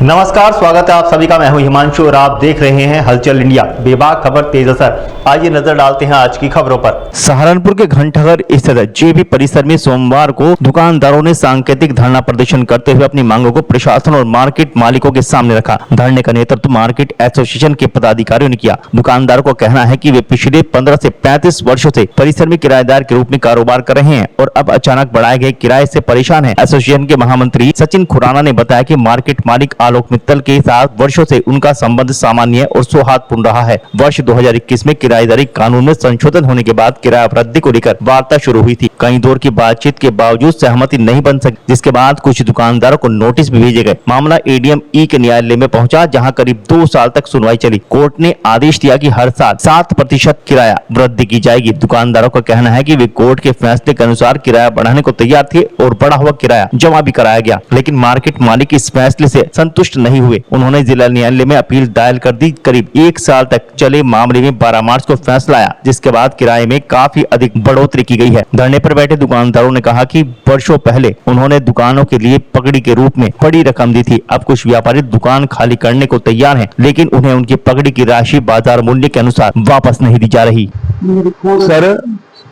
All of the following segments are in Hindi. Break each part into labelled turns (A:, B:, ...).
A: नमस्कार, स्वागत है आप सभी का। मैं हूं हिमांशु और आप देख रहे हैं हलचल इंडिया। बेबाक खबर तेज असर। आइए नजर डालते हैं आज की खबरों पर। सहारनपुर के घंटाघर स्थित जेबी परिसर में सोमवार को दुकानदारों ने सांकेतिक धरना प्रदर्शन करते हुए अपनी मांगों को प्रशासन और मार्केट मालिकों के सामने रखा। धरने का नेतृत्व मार्केट एसोसिएशन के पदाधिकारियों ने किया। दुकानदारों का कहना है कि वे पिछले 15 से 35 वर्षों से परिसर में किराएदार के रूप में कारोबार कर रहे हैं और अब अचानक बढ़ाए गए किराए से परेशान है। एसोसिएशन के महामंत्री सचिन खुराना ने बताया कि मार्केट मालिक आलोक मित्तल के साथ वर्षों से उनका संबंध सामान्य और सौहार्दपूर्ण रहा है। वर्ष 2021 में किराएदारी कानून में संशोधन होने के बाद किराया वृद्धि को लेकर वार्ता शुरू हुई थी। कई दौर की बातचीत के बावजूद सहमति नहीं बन सकी, जिसके बाद कुछ दुकानदारों को नोटिस भी भेजे गए। मामला एडीएम ई के न्यायालय में पहुंचा, जहां करीब 2 साल तक सुनवाई चली। कोर्ट ने आदेश दिया कि हर साल 7% किराया वृद्धि की जाएगी। दुकानदारों का कहना है कि वे कोर्ट के फैसले के अनुसार किराया बढ़ाने को तैयार थे और बढ़ा हुआ किराया जमा भी कराया गया, लेकिन मार्केट मालिक इस फैसले से संतुष्ट नहीं हुए। उन्होंने जिला न्यायालय में अपील दायर कर दी। करीब 1 साल तक चले मामले में 12 मार्च को फैसला आया, जिसके बाद किराए में काफी अधिक बढ़ोतरी की गई है। धरने पर बैठे दुकानदारों ने कहा कि वर्षों पहले उन्होंने दुकानों के लिए पगड़ी के रूप में बड़ी रकम दी थी। अब कुछ व्यापारी दुकान खाली करने को तैयार हैं, लेकिन उन्हें उनकी पगड़ी की राशि बाजार मूल्य के अनुसार वापस नहीं दी जा रही।
B: सर,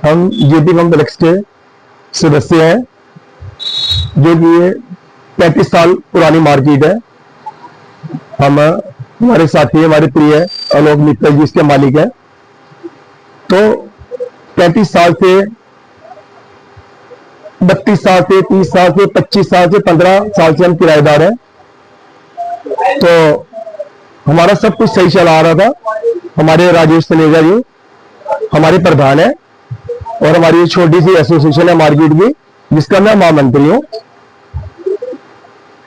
B: हम जेपी कॉम्प्लेक्स के सदस्य हैं, जो कि 35 साल पुरानी मार्केट है। हम हमारे साथी हमारे प्रिय आलोक मित्तल जी इसके मालिक हैं। तो 35 साल से 32 साल से 30 साल से 25 साल से 15 साल से हम किराएदार हैं। तो हमारा सब कुछ सही चला आ रहा था। हमारे राजेश तनेजा जी हमारे प्रधान है और हमारी ये छोटी सी एसोसिएशन है मार्केट की, जिसका मैं महामंत्री हूँ।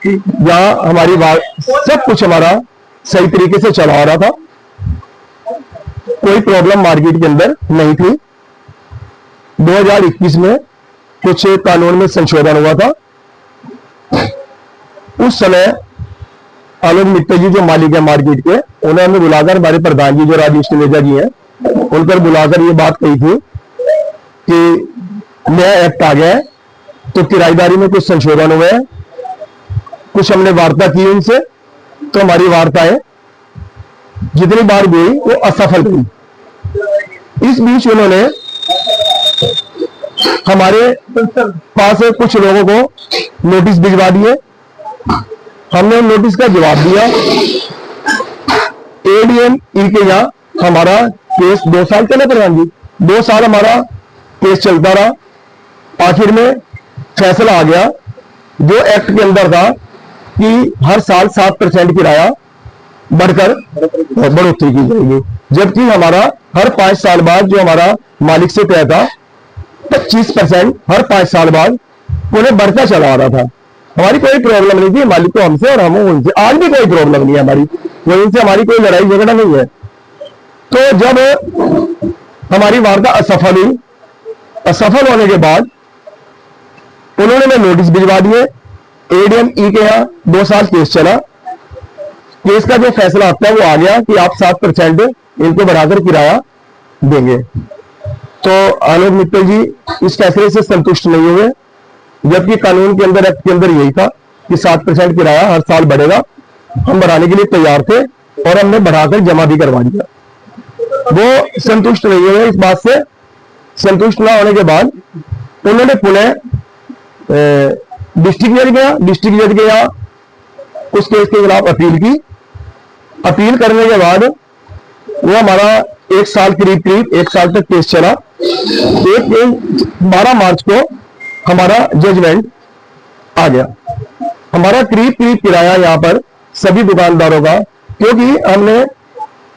B: यहाँ हमारी बात सब कुछ हमारा सही तरीके से चला आ रहा था, कोई प्रॉब्लम मार्केट के अंदर नहीं थी। 2021 में कुछ कानून में संशोधन हुआ था। उस समय आलोक मित्तल जी जो मालिक है मार्केट के, उन्होंने बुलाकर हमारे प्रधान जी जो राजेश तनेजा जी हैं, उन पर बुलाकर ये बात कही थी कि नया एक्ट आ गया है, तो किराएदारी में कुछ संशोधन हुए हैं। कुछ हमने वार्ता की उनसे, तो हमारी वार्ताएं जितनी बार गई वो असफल रही। इस बीच उन्होंने हमारे पास कुछ लोगों को नोटिस भिजवा दिए। हमने उन नोटिस का जवाब दिया। एडीएम ई के यहाँ हमारा केस 2 साल चले प्रधान जी, 2 साल हमारा केस चलता रहा। आखिर में फैसला आ गया जो एक्ट के अंदर था कि हर साल 7% किराया बढ़कर बढ़ोतरी की जाएगी, जबकि हमारा हर 5 साल बाद जो हमारा मालिक से तय था 25% हर 5 साल बाद उन्हें बढ़ता चला आ रहा था। हमारी कोई प्रॉब्लम नहीं थी, मालिक को हमसे और हम उनसे। आज भी कोई प्रॉब्लम नहीं है हमारी, वो इनसे हमारी कोई लड़ाई झगड़ा नहीं है। तो जब हमारी वार्ता असफल हुई, असफल होने के बाद उन्होंने मैं नोटिस भिजवा दिए। एडीएम ई के यहाँ 2 साल केस चला। केस का जो फैसला आता है वो आ गया कि आप 7% इनको बढ़ाकर किराया देंगे। तो आलोक मित्तल जी इस फैसले से संतुष्ट नहीं हुए, जबकि कानून के अंदर एक्ट के अंदर यही था कि 7% किराया हर साल बढ़ेगा। हम बढ़ाने के लिए तैयार थे और हमने बढ़ाकर जमा भी करवा दिया। वो संतुष्ट नहीं हुए। इस बात से संतुष्ट ना होने के बाद उन्होंने पुनः डिस्ट्रिक्ट जज गया। डिस्ट्रिक्ट जज के यहाँ उस केस के खिलाफ अपील की। अपील करने के बाद वो हमारा 1 साल करीब 1 साल तक केस चला। 12 मार्च को हमारा जजमेंट आ गया। हमारा करीब किराया यहाँ पर सभी दुकानदारों का, क्योंकि हमने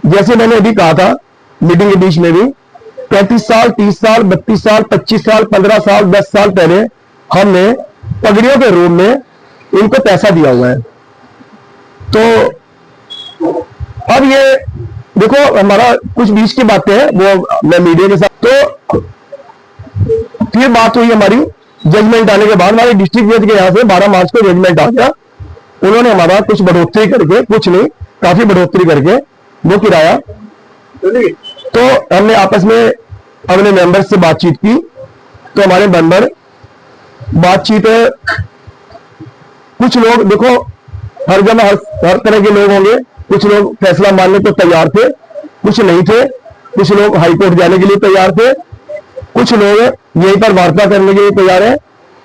B: जैसे मैंने अभी कहा था मीटिंग के बीच में भी 35 साल 30 साल 32 साल 25 साल 15 साल 10 साल पहले हमने पगड़ियों के रूप में इनको पैसा दिया हुआ है। तो अब ये देखो हमारा कुछ बीच की बातें हैं वो मैं मीडिया के साथ। तो फिर बात हुई हमारी जजमेंट आने के बाद। हमारे डिस्ट्रिक्ट जज के यहाँ से 12 मार्च को जजमेंट आ गया। उन्होंने हमारा कुछ बढ़ोतरी करके, कुछ नहीं काफी बढ़ोतरी करके वो किराया, तो हमने आपस में अपने मेंबर्स से बातचीत की। तो हमारे मेंबर बातचीत कुछ लोग देखो हर जगह हर तरह के लोग होंगे। कुछ लोग फैसला मानने को तैयार थे, कुछ नहीं थे, कुछ लोग हाईकोर्ट जाने के लिए तैयार थे, कुछ लोग यहीं पर वार्ता करने के लिए तैयार है।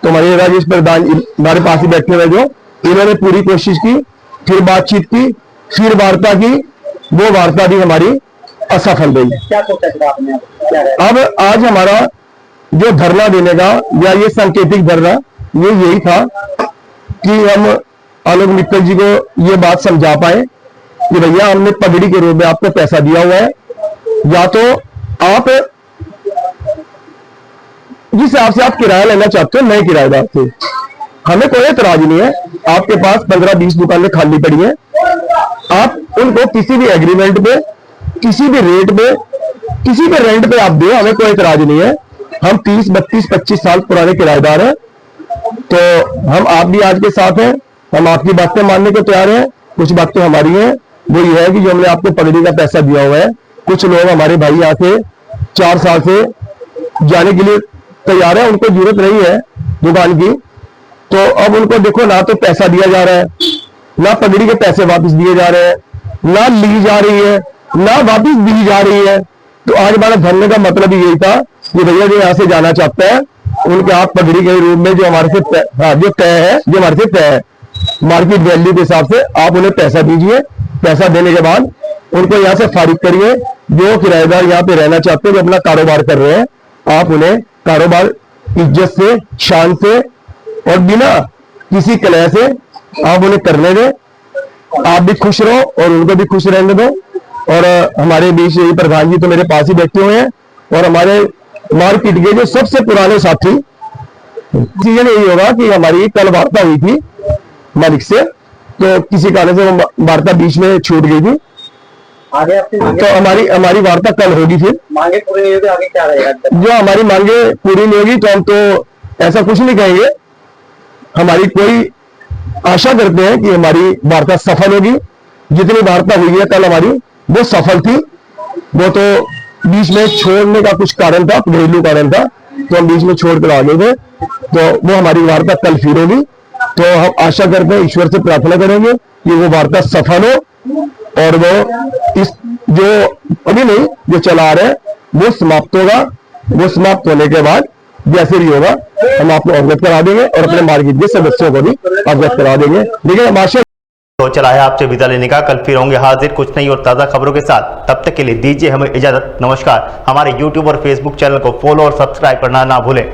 B: तो हमारे राजेश प्रधान हमारे पास ही बैठे हुए जो इन्होंने पूरी कोशिश की, फिर बातचीत की, फिर वार्ता की, वो वार्ता भी हमारी असफल रही।
C: क्या सोचा था आपने? क्या है?
B: अब आज हमारा जो धरना देने का या ये सांकेतिक धरना ये यही था कि हम आलोक मित्तल जी को ये बात समझा पाए कि भैया हमने पगड़ी के रूप में आपको पैसा दिया हुआ है, या तो आप जिस हिसाब से आप किराया लेना चाहते हो नए किराएदार से, हमें कोई एतराज नहीं है। आपके पास 15-20 दुकानें खाली पड़ी हैं, आप उनको किसी भी एग्रीमेंट पे, किसी भी रेट पे, किसी भी रेंट पे आप दो, हमें कोई एतराज नहीं है। हम 30, 32, 25 साल पुराने किराएदार हैं, तो हम आप भी आज के साथ हैं, हम आपकी बातें मानने को तैयार हैं। कुछ बातें हमारी हैं, वो ये है कि जो हमने आपको पगड़ी का पैसा दिया हुआ है, कुछ लोग हमारे भाई यहाँ से 4 साल से जाने के लिए तैयार है, उनको जरूरत नहीं है दुकान की, तो अब उनको देखो ना तो पैसा दिया जा रहा है, ना पगड़ी के पैसे वापस दिए जा रहे हैं, ना ली जा रही है, ना वापस दी जा रही है। तो आज हमारा धरने का मतलब यही था कि भैया जो यहाँ से जाना चाहता है उनके हाथ पगड़ी के रूप में जो हमारे से जो तय है, जो हमारे से तय है मार्केट वैल्यू के हिसाब से, आप उन्हें पैसा दीजिए। पैसा देने के बाद उनको यहाँ से फारिग करिए। जो किराएदार यहाँ पे रहना चाहते हैं, जो अपना कारोबार कर रहे हैं, आप उन्हें कारोबार इज्जत से, शान से और बिना किसी कलह से आप उन्हें करने दें। आप भी खुश रहो और उनको भी खुश रहने दो। और हमारे बीच यही प्रधान जी तो मेरे पास ही बैठे हुए हैं, और हमारे मार्केट के जो सबसे पुराने साथी, सीजन यही होगा कि हमारी कल वार्ता हुई थी मालिक से, तो किसी कारण से वो वार्ता बीच में छूट गई थी,
C: आगे आपकी
B: तो हमारी वार्ता कल होगी। फिर
C: मांगे पूरी नहीं होगी, आगे क्या रहेगा?
B: जो हमारी मांगे पूरी नहीं होगी तो हम तो ऐसा कुछ नहीं कहेंगे। हमारी कोई आशा करते हैं कि हमारी वार्ता सफल होगी। जितनी वार्ता हुई है कल हमारी, वो सफल थी। वो तो बीच में छोड़ने का कुछ कारण था, घरेलू कारण था, तो हम बीच में छोड़ कर आ गए थे। तो वो हमारी वार्ता कल फिर होगी। तो हम आशा करते हैं, ईश्वर से प्रार्थना करेंगे कि वो वार्ता सफल हो, और वो इस जो अभी नहीं जो चला रहे हैं वो समाप्त होगा। वो समाप्त होने के बाद जैसे भी होगा हम आपको अवगत करा देंगे और अपने मार्केट के सदस्यों को भी अवगत करा देंगे। लेकिन हम आशा
A: तो चला है आपसे विदा लेने का। कल फिर होंगे हाजिर कुछ नई और ताज़ा खबरों के साथ। तब तक के लिए दीजिए हमें इजाजत। नमस्कार। हमारे YouTube और Facebook चैनल को फॉलो और सब्सक्राइब करना ना भूलें।